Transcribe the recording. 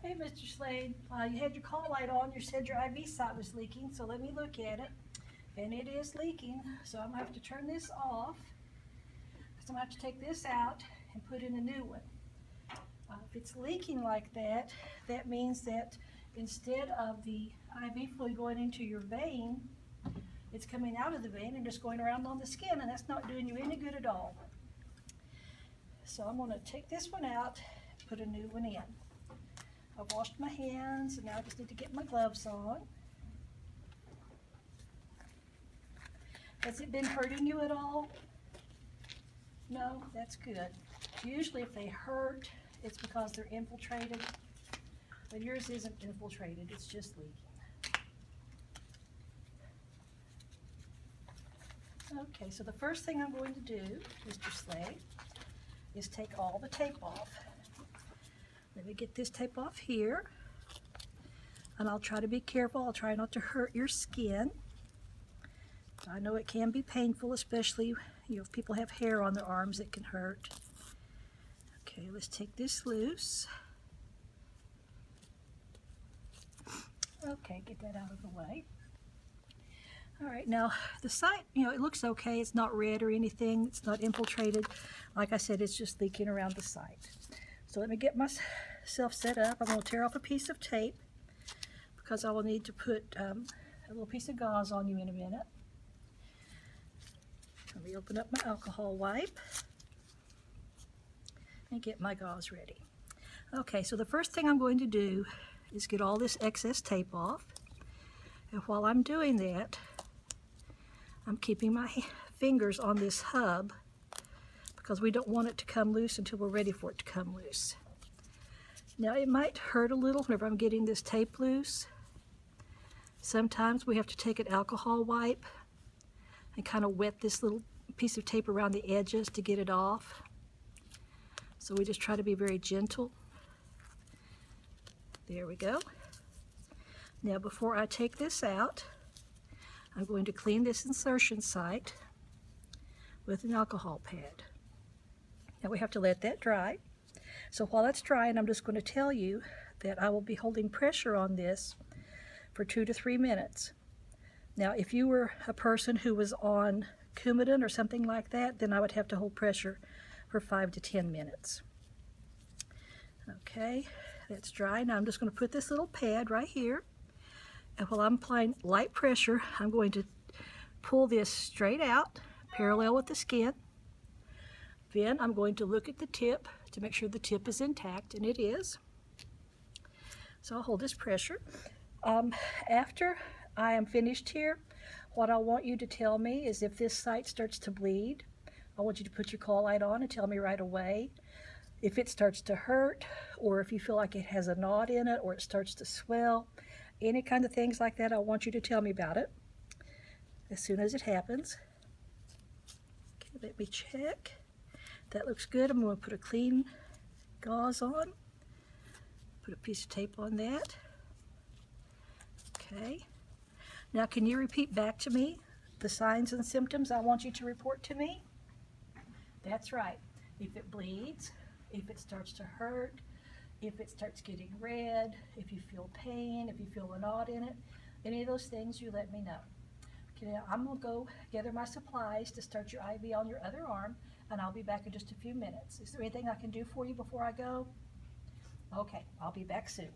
Hey, Mr. Slade, you had your call light on. You said your IV site was leaking, so let me look at it. And it is leaking, so I'm going to have to turn this off. So I'm going to have to take this out and put in a new one. If it's leaking like that, that means that instead of the IV fluid going into your vein, it's coming out of the vein and just going around on the skin, and that's not doing you any good at all. So I'm going to take this one out, put a new one in. I've washed my hands, and now I just need to get my gloves on. Has it been hurting you at all? No? That's good. Usually if they hurt, it's because they're infiltrated, but yours isn't infiltrated, it's just leaking. Okay, so the first thing I'm going to do, Mr. Slade, is take all the tape off. Let me get this tape off here, and I'll try to be careful. I'll try not to hurt your skin. I know it can be painful, especially if people have hair on their arms, it can hurt. Okay, let's take this loose. Okay, get that out of the way. All right, now the site, it looks okay. It's not red or anything. It's not infiltrated. Like I said, it's just leaking around the site. So let me get myself set up. I'm going to tear off a piece of tape because I will need to put a little piece of gauze on you in a minute. Let me open up my alcohol wipe and get my gauze ready. Okay, so the first thing I'm going to do is get all this excess tape off. And while I'm doing that, I'm keeping my fingers on this hub because we don't want it to come loose until we're ready for it to come loose. Now it might hurt a little whenever I'm getting this tape loose. Sometimes we have to take an alcohol wipe and kind of wet this little piece of tape around the edges to get it off. So we just try to be very gentle. There we go. Now before I take this out, I'm going to clean this insertion site with an alcohol pad. Now we have to let that dry. So while it's drying, I'm just going to tell you that I will be holding pressure on this for 2 to 3 minutes. Now if you were a person who was on Coumadin or something like that, then I would have to hold pressure for 5 to 10 minutes. Okay, that's dry. Now I'm just going to put this little pad right here, and while I'm applying light pressure, I'm going to pull this straight out, parallel with the skin. Then I'm going to look at the tip to make sure the tip is intact, and it is. So I'll hold this pressure. After I am finished here, what I want you to tell me is if this site starts to bleed. I want you to put your call light on and tell me right away. If it starts to hurt, or if you feel like it has a knot in it, or it starts to swell, any kind of things like that, I want you to tell me about it as soon as it happens. Okay, let me check. That looks good. I'm going to put a clean gauze on. Put a piece of tape on that. Okay. Now can you repeat back to me the signs and symptoms I want you to report to me? That's right. If it bleeds, if it starts to hurt, if it starts getting red, if you feel pain, if you feel a knot in it, any of those things, you let me know. Okay, now I'm going to go gather my supplies to start your IV on your other arm, and I'll be back in just a few minutes. Is there anything I can do for you before I go? Okay, I'll be back soon.